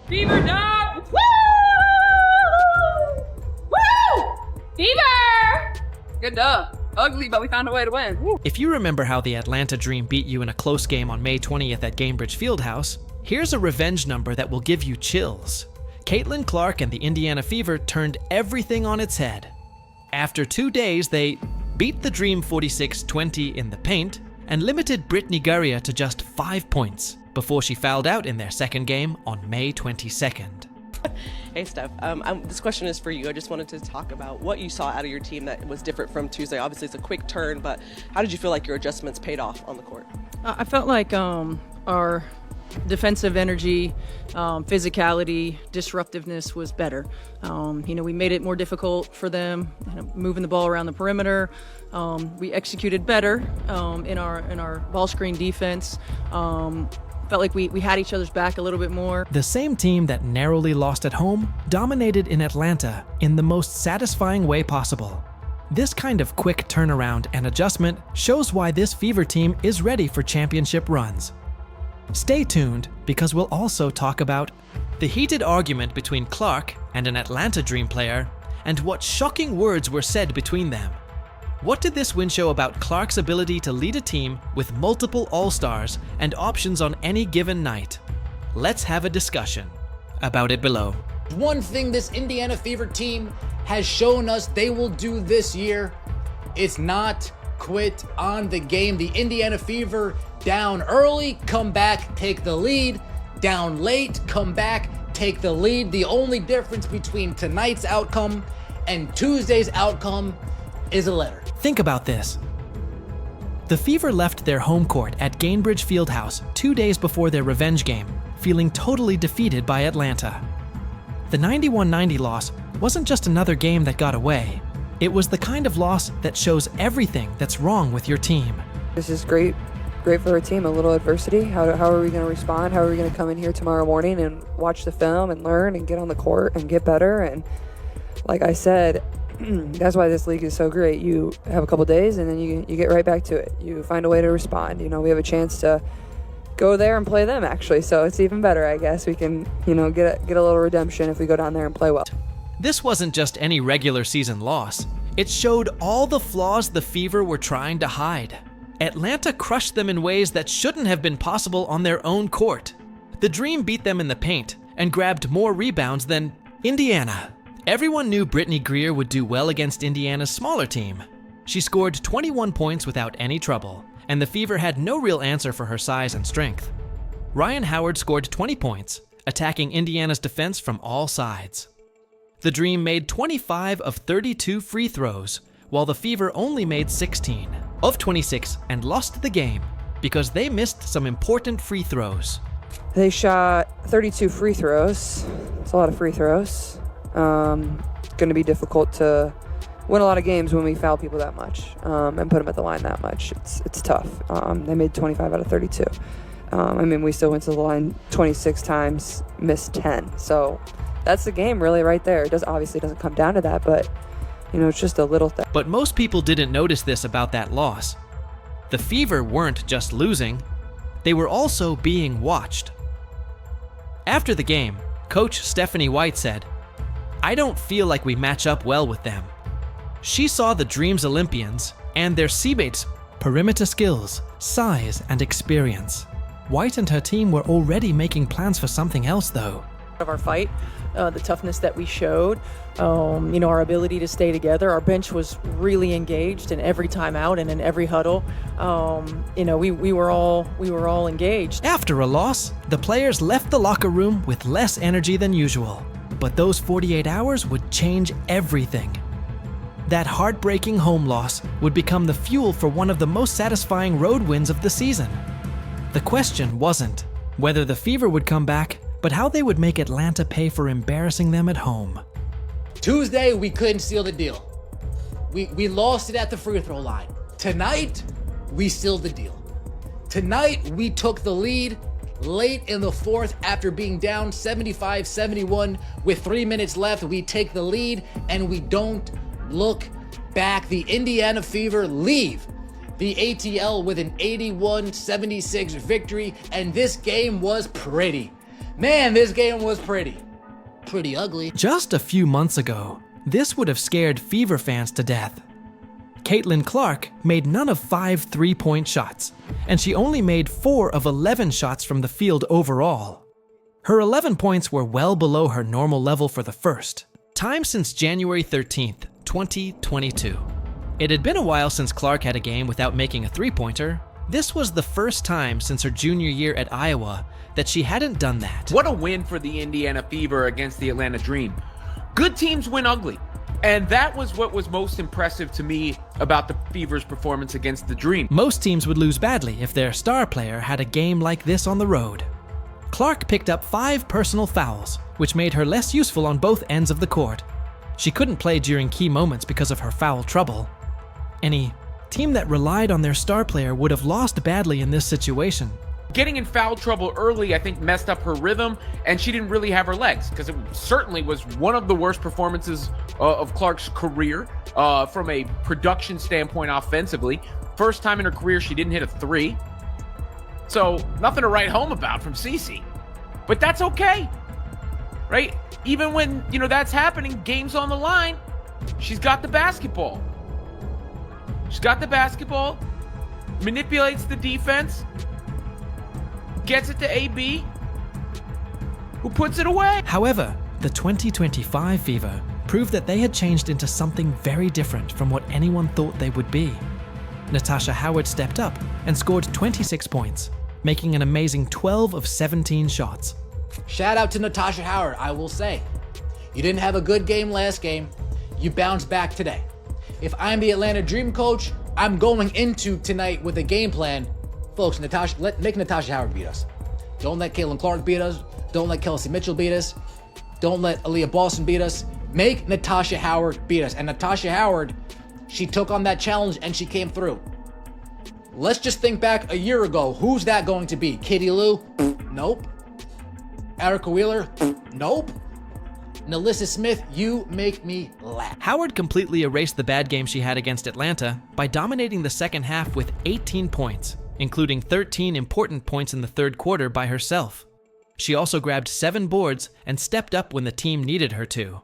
Fever dog! Woo! Woo! Fever! Good dub. Ugly, but we found a way to win. Woo. If you remember how the Atlanta Dream beat you in a close game on May 20th at Gainbridge Fieldhouse, here's a revenge number that will give you chills. Caitlin Clark and the Indiana Fever turned everything on its head. After 2 days, they beat the Dream 46-20 in the paint and limited Brittney Griner to just 5 points before she fouled out in their second game on May 22nd. Hey Steph, this question is for you. I just wanted to talk about what you saw out of your team that was different from Tuesday. Obviously it's a quick turn, but how did you feel like your adjustments paid off on the court? I felt like our defensive energy, physicality, disruptiveness was better. We made it more difficult for them, moving the ball around the perimeter. We executed better in our ball screen defense. Felt like we had each other's back a little bit more. The same team that narrowly lost at home dominated in Atlanta in the most satisfying way possible. This kind of quick turnaround and adjustment shows why this Fever team is ready for championship runs. Stay tuned, because we'll also talk about the heated argument between Clark and an Atlanta Dream player, and what shocking words were said between them. What did this win show about Clark's ability to lead a team with multiple All-Stars and options on any given night? Let's have a discussion about it below. One thing this Indiana Fever team has shown us they will do this year, it's not quit on the game. The Indiana Fever down early, come back, take the lead. Down late, come back, take the lead. The only difference between tonight's outcome and Tuesday's outcome is a letter. Think about this. The Fever left their home court at Gainbridge Fieldhouse 2 days before their revenge game, feeling totally defeated by Atlanta. The 91-90 loss wasn't just another game that got away. It was the kind of loss that shows everything that's wrong with your team. This is great for our team, a little adversity. How are we going to respond? How are we going to come in here tomorrow morning and watch the film and learn and get on the court and get better? And like I said, that's why this league is so great. You have a couple days and then you get right back to it. You find a way to respond. We have a chance to go there and play them, actually, so it's even better, I guess. We can, get a little redemption if we go down there and play well. This wasn't just any regular season loss. It showed all the flaws the Fever were trying to hide. Atlanta crushed them in ways that shouldn't have been possible on their own court. The Dream beat them in the paint and grabbed more rebounds than Indiana. Everyone knew Brittney Griner would do well against Indiana's smaller team. She scored 21 points without any trouble, and the Fever had no real answer for her size and strength. Ryan Howard scored 20 points, attacking Indiana's defense from all sides. The Dream made 25 of 32 free throws, while the Fever only made 16 of 26 and lost the game because they missed some important free throws. They shot 32 free throws. It's a lot of free throws. Going to be difficult to win a lot of games when we foul people that much and put them at the line that much. It's tough. They made 25 out of 32. We still went to the line 26 times, missed 10. So that's the game really right there. It obviously doesn't come down to that, but it's just a little thing. But most people didn't notice this about that loss. The Fever weren't just losing, they were also being watched. After the game, Coach Stephanie White said, "I don't feel like we match up well with them." She saw the Dream's Olympians and their Seabates' perimeter skills, size, and experience. White and her team were already making plans for something else, though. Of our fight, the toughness that we showed, our ability to stay together. Our bench was really engaged in every timeout and in every huddle. We were all engaged. After a loss, the players left the locker room with less energy than usual. But those 48 hours would change everything. That heartbreaking home loss would become the fuel for one of the most satisfying road wins of the season. The question wasn't whether the Fever would come back, but how they would make Atlanta pay for embarrassing them at home. Tuesday, we couldn't seal the deal. We lost it at the free throw line. Tonight, we sealed the deal. Tonight, we took the lead late in the fourth after being down 75-71 with 3 minutes left. We take the lead and we don't look back. The Indiana Fever leave the ATL with an 81-76 victory, and this game was pretty. Man, this game was pretty ugly. Just a few months ago, this would have scared Fever fans to death. Caitlin Clark made none of 5 3-point shots, and she only made 4 of 11 shots from the field overall. Her 11 points were well below her normal level for the first time since January 13th, 2022. It had been a while since Clark had a game without making a 3-pointer. This was the first time since her junior year at Iowa that she hadn't done that. What a win for the Indiana Fever against the Atlanta Dream. Good teams win ugly. And that was what was most impressive to me about the Fever's performance against the Dream. Most teams would lose badly if their star player had a game like this on the road. Clark picked up 5 personal fouls, which made her less useful on both ends of the court. She couldn't play during key moments because of her foul trouble. Any team that relied on their star player would have lost badly in this situation. Getting in foul trouble early, I think, messed up her rhythm, and she didn't really have her legs, because it certainly was one of the worst performances of Clark's career from a production standpoint offensively. First time in her career she didn't hit a 3. So nothing to write home about from Cece. But that's okay, right? Even when, that's happening, game's on the line, she's got the basketball. She's got the basketball, manipulates the defense, gets it to AB, who puts it away. However, the 2025 Fever proved that they had changed into something very different from what anyone thought they would be. Natasha Howard stepped up and scored 26 points, making an amazing 12 of 17 shots. Shout out to Natasha Howard, I will say. You didn't have a good game last game. You bounced back today. If I'm the Atlanta Dream coach, I'm going into tonight with a game plan. Folks, make Natasha Howard beat us. Don't let Caitlin Clark beat us. Don't let Kelsey Mitchell beat us. Don't let Aaliyah Boston beat us. Make Natasha Howard beat us. And Natasha Howard, she took on that challenge and she came through. Let's just think back a year ago. Who's that going to be? Katie Lou? Nope. Erica Wheeler? Nope. Nalissa Smith, you make me laugh. Howard completely erased the bad game she had against Atlanta by dominating the second half with 18 points, including 13 important points in the third quarter by herself. She also grabbed 7 boards and stepped up when the team needed her to.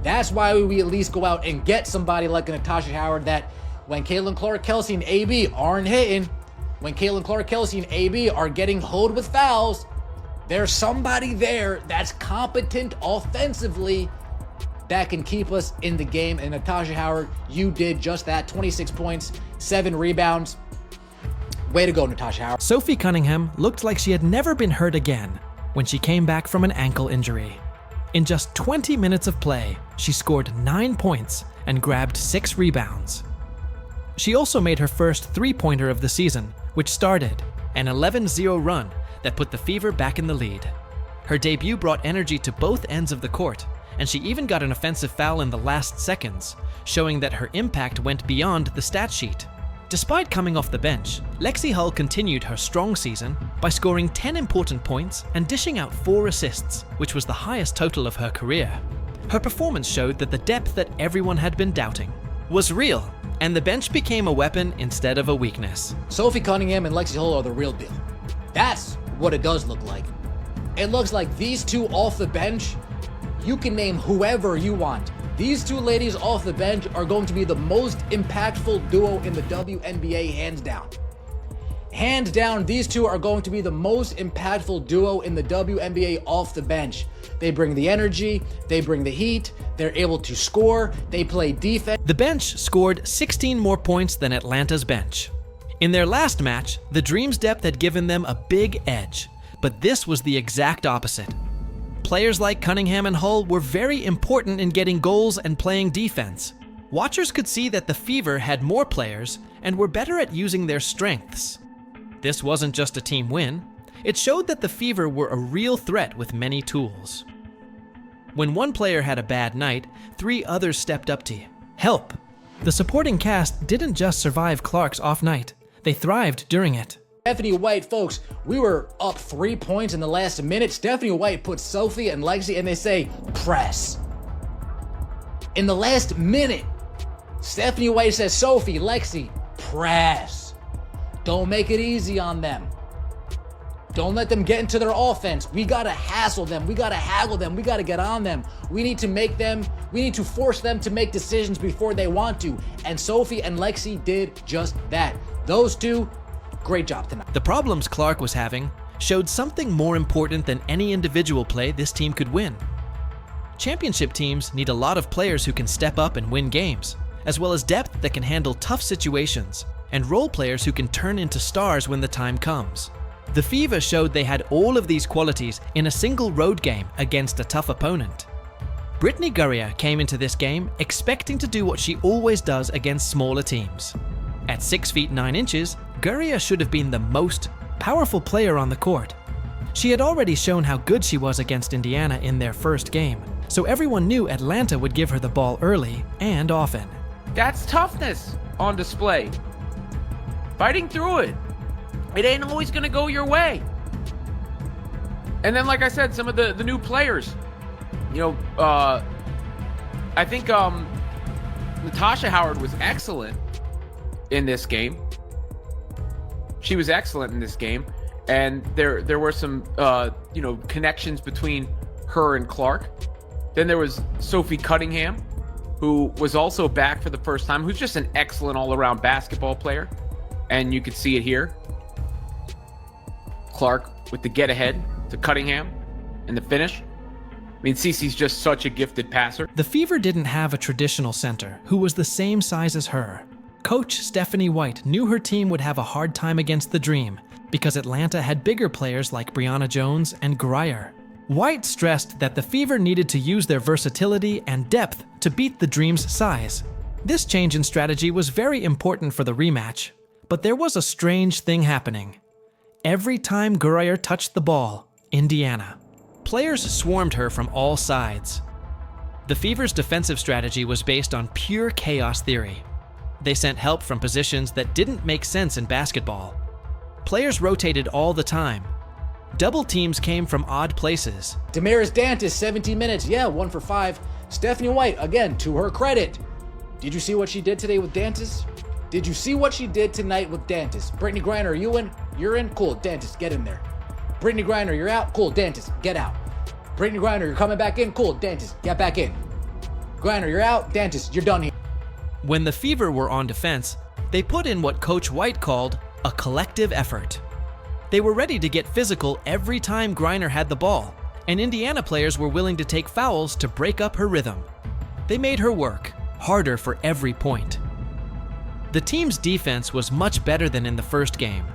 That's why we at least go out and get somebody like Natasha Howard that when Caitlin Clark, Kelsey, and AB aren't hitting, when Caitlin Clark, Kelsey, and AB are getting hoed with fouls, there's somebody there that's competent offensively that can keep us in the game. And Natasha Howard, you did just that. 26 points, 7 rebounds. Way to go, Natasha Howard. Sophie Cunningham looked like she had never been hurt again when she came back from an ankle injury. In just 20 minutes of play, she scored 9 points and grabbed 6 rebounds. She also made her first 3-pointer of the season, which started an 11-0 run that put the Fever back in the lead. Her debut brought energy to both ends of the court, and she even got an offensive foul in the last seconds, showing that her impact went beyond the stat sheet. Despite coming off the bench, Lexi Hull continued her strong season by scoring 10 important points and dishing out 4 assists, which was the highest total of her career. Her performance showed that the depth that everyone had been doubting was real, and the bench became a weapon instead of a weakness. Sophie Cunningham and Lexi Hull are the real deal. That's what it does look like. It looks like these two off the bench, you can name whoever you want. These two ladies off the bench are going to be the most impactful duo in the WNBA, hands down. Hands down, these two are going to be the most impactful duo in the WNBA off the bench. They bring the energy, they bring the heat, they're able to score, they play defense. The bench scored 16 more points than Atlanta's bench. In their last match, the Dream's depth had given them a big edge, but this was the exact opposite. Players like Cunningham and Hull were very important in getting goals and playing defense. Watchers could see that the Fever had more players and were better at using their strengths. This wasn't just a team win, it showed that the Fever were a real threat with many tools. When one player had a bad night, 3 others stepped up to help. The supporting cast didn't just survive Clark's off night, they thrived during it. Stephanie White, folks, we were up 3 points in the last minute. Stephanie White puts Sophie and Lexi and they say, press. In the last minute, Stephanie White says, Sophie, Lexi, press. Don't make it easy on them. Don't let them get into their offense. We gotta hassle them. We gotta haggle them. We gotta get on them. We need to force them to make decisions before they want to. And Sophie and Lexi did just that. Those two, great job tonight. The problems Clark was having showed something more important than any individual play this team could win. Championship teams need a lot of players who can step up and win games, as well as depth that can handle tough situations, and role players who can turn into stars when the time comes. The Fever showed they had all of these qualities in a single road game against a tough opponent. Brittney Griner came into this game expecting to do what she always does against smaller teams. At 6 feet 9 inches, Griner should have been the most powerful player on the court. She had already shown how good she was against Indiana in their first game, so everyone knew Atlanta would give her the ball early and often. That's toughness on display. Fighting through it. It ain't always gonna go your way. And then, like I said, some of the new players, I think Natasha Howard was excellent in this game. She was excellent in this game, and there were some connections between her and Clark. Then there was Sophie Cunningham, who was also back for the first time, who's just an excellent all-around basketball player, and you could see it here. Clark with the get-ahead to Cunningham and the finish. I mean, Cece's just such a gifted passer. The Fever didn't have a traditional center who was the same size as her. Coach Stephanie White knew her team would have a hard time against the Dream because Atlanta had bigger players like Brianna Jones and Griner. White stressed that the Fever needed to use their versatility and depth to beat the Dream's size. This change in strategy was very important for the rematch, but there was a strange thing happening. Every time Griner touched the ball, Indiana. Players swarmed her from all sides. The Fever's defensive strategy was based on pure chaos theory. They sent help from positions that didn't make sense in basketball. Players rotated all the time. Double teams came from odd places. Damaris Dantas, 17 minutes. Yeah, 1 for 5. Stephanie White, again, to her credit. Did you see what she did today with Dantas? Did you see what she did tonight with Dantas? Brittney Griner, are you in? You're in? Cool, Dantas, get in there. Brittney Griner, you're out? Cool, Dantas, get out. Brittney Griner, you're coming back in? Cool, Dantas, get back in. Griner, you're out? Dantas, you're done here. When the Fever were on defense, they put in what Coach White called a collective effort. They were ready to get physical every time Griner had the ball, and Indiana players were willing to take fouls to break up her rhythm. They made her work harder for every point. The team's defense was much better than in the first game.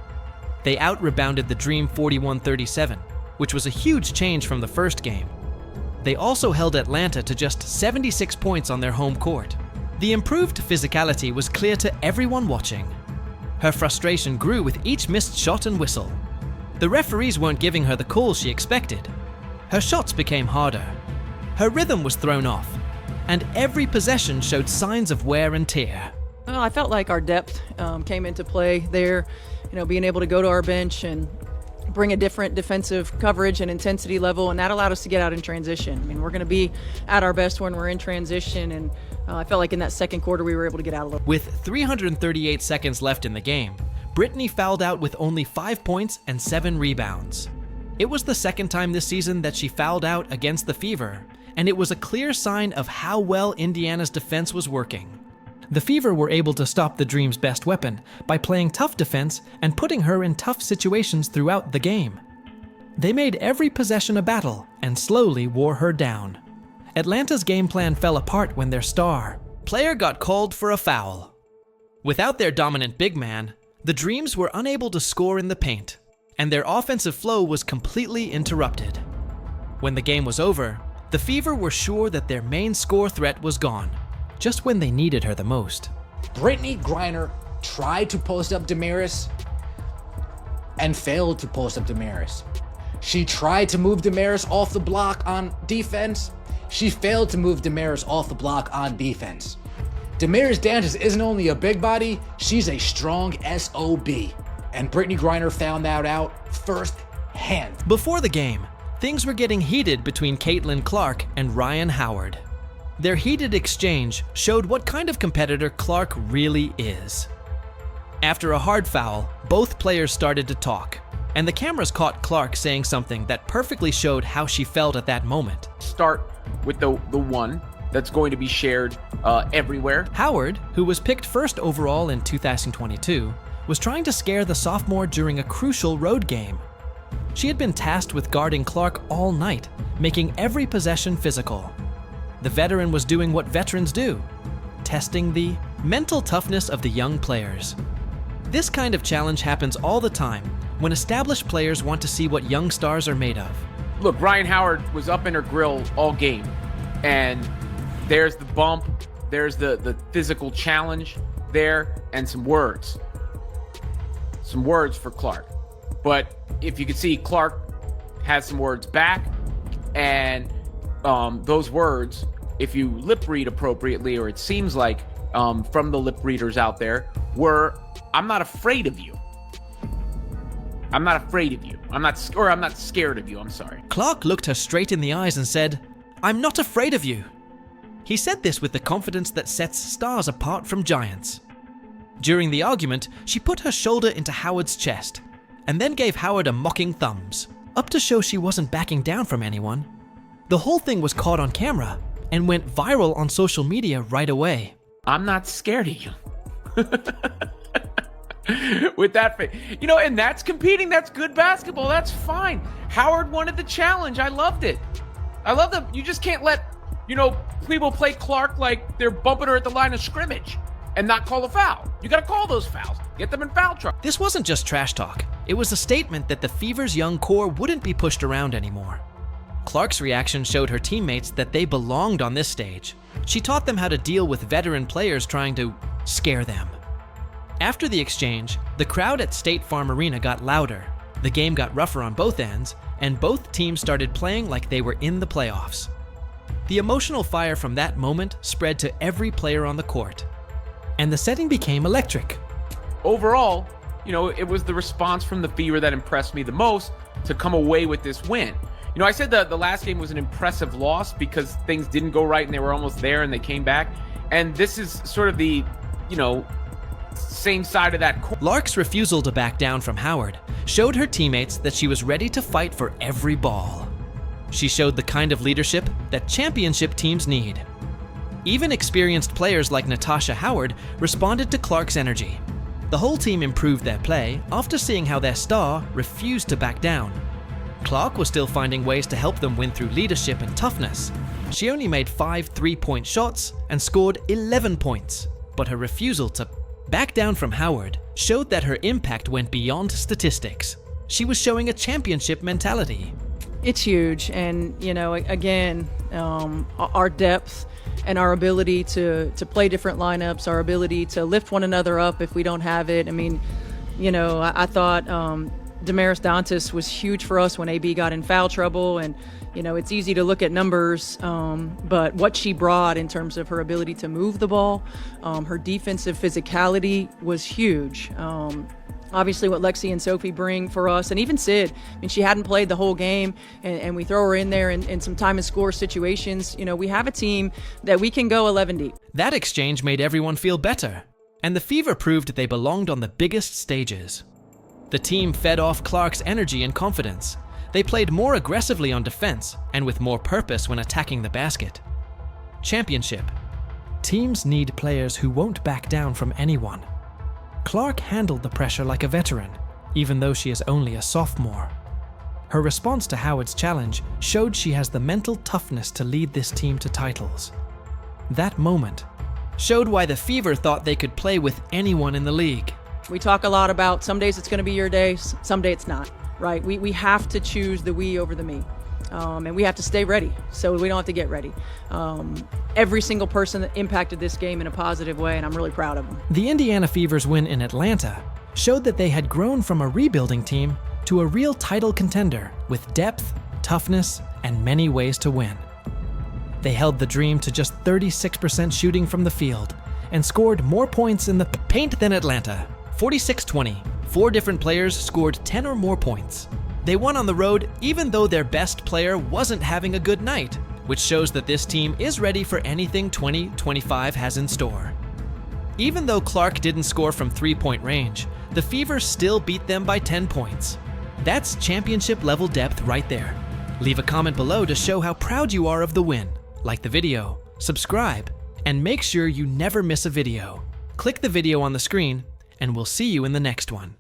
They out-rebounded the Dream 41-37, which was a huge change from the first game. They also held Atlanta to just 76 points on their home court. The improved physicality was clear to everyone watching. Her frustration grew with each missed shot and whistle. The referees weren't giving her the calls she expected. Her shots became harder. Her rhythm was thrown off, and every possession showed signs of wear and tear. Well, I felt like our depth came into play there, being able to go to our bench and bring a different defensive coverage and intensity level, and that allowed us to get out in transition. I mean, we're going to be at our best when we're in transition, and I felt like in that second quarter we were able to get out a little. With 338 seconds left in the game, Brittney fouled out with only 5 points and 7 rebounds. It was the second time this season that she fouled out against the Fever, and it was a clear sign of how well Indiana's defense was working. The Fever were able to stop the Dream's best weapon by playing tough defense and putting her in tough situations throughout the game. They made every possession a battle and slowly wore her down. Atlanta's game plan fell apart when their star player got called for a foul. Without their dominant big man, the Dreams were unable to score in the paint, and their offensive flow was completely interrupted. When the game was over, the Fever were sure that their main score threat was gone, just when they needed her the most. Brittney Griner tried to post up Damaris and failed to post up Damaris. She tried to move Damaris off the block on defense. She failed to move Damaris off the block on defense. Damaris Dantas isn't only a big body, she's a strong SOB. And Brittney Griner found that out firsthand. Before the game, things were getting heated between Caitlin Clark and Ryan Howard. Their heated exchange showed what kind of competitor Clark really is. After a hard foul, both players started to talk. and the cameras caught Clark saying something that perfectly showed how she felt at that moment. Start with the one that's going to be shared everywhere. Howard, who was picked first overall in 2022, was trying to scare the sophomore during a crucial road game. She had been tasked with guarding Clark all night, making every possession physical. The veteran was doing what veterans do, testing the mental toughness of the young players. This kind of challenge happens all the time when established players want to see what young stars are made of. Look, Ryan Howard was up in her grill all game, and there's the bump, there's the physical challenge there, and some words for Clark. But if you can see, Clark has some words back, and those words, if you lip read appropriately, or it seems like from the lip readers out there, were, "I'm not afraid of you. I'm not afraid of you. I'm not scared of you. I'm sorry." Clark looked her straight in the eyes and said, "I'm not afraid of you." He said this with the confidence that sets stars apart from giants. During the argument, she put her shoulder into Howard's chest and then gave Howard a mocking thumbs, up to show she wasn't backing down from anyone. The whole thing was caught on camera and went viral on social media right away. "I'm not scared of you." With that face, and that's competing. That's good basketball. That's fine. Howard wanted the challenge. I loved it. I love that. You just can't let, people play Clark like they're bumping her at the line of scrimmage and not call a foul. You got to call those fouls. Get them in foul trouble. This wasn't just trash talk. It was a statement that the Fever's young core wouldn't be pushed around anymore. Clark's reaction showed her teammates that they belonged on this stage. She taught them how to deal with veteran players trying to scare them. After the exchange, the crowd at State Farm Arena got louder, the game got rougher on both ends, and both teams started playing like they were in the playoffs. The emotional fire from that moment spread to every player on the court, and the setting became electric. Overall, it was the response from the Fever that impressed me the most to come away with this win. I said that the last game was an impressive loss because things didn't go right and they were almost there and they came back. And this is sort of the, same side of that coin. Lark's refusal to back down from Howard showed her teammates that she was ready to fight for every ball. She showed the kind of leadership that championship teams need. Even experienced players like Natasha Howard responded to Clark's energy. The whole team improved their play after seeing how their star refused to back down. Clark was still finding ways to help them win through leadership and toughness. She only made 5 3-point shots and scored 11 points, but her refusal to back down from Howard showed that her impact went beyond statistics. She was showing a championship mentality. It's huge, and again, our depth and our ability to play different lineups, our ability to lift one another up if we don't have it. I thought Damaris Dantas was huge for us when AB got in foul trouble, and it's easy to look at numbers, but what she brought in terms of her ability to move the ball, her defensive physicality was huge. Obviously what Lexi and Sophie bring for us, and even Sid, she hadn't played the whole game, and we throw her in there in some time and score situations. We have a team that we can go 11 deep. That exchange made everyone feel better, and the Fever proved they belonged on the biggest stages. The team fed off Clark's energy and confidence. They played more aggressively on defense and with more purpose when attacking the basket. Championship. Teams need players who won't back down from anyone. Clark handled the pressure like a veteran, even though she is only a sophomore. Her response to Howard's challenge showed she has the mental toughness to lead this team to titles. That moment showed why the Fever thought they could play with anyone in the league. We talk a lot about some days it's going to be your day, some day it's not, right? We have to choose the we over the me, and we have to stay ready, so we don't have to get ready. Every single person that impacted this game in a positive way, and I'm really proud of them. The Indiana Fever's win in Atlanta showed that they had grown from a rebuilding team to a real title contender with depth, toughness, and many ways to win. They held the Dream to just 36% shooting from the field and scored more points in the paint than Atlanta. 46-20. 4 different players scored 10 or more points. They won on the road even though their best player wasn't having a good night, which shows that this team is ready for anything 2025 has in store. Even though Clark didn't score from 3-point range, the Fever still beat them by 10 points. That's championship level depth right there. Leave a comment below to show how proud you are of the win. Like the video, subscribe, and make sure you never miss a video. Click the video on the screen, and we'll see you in the next one.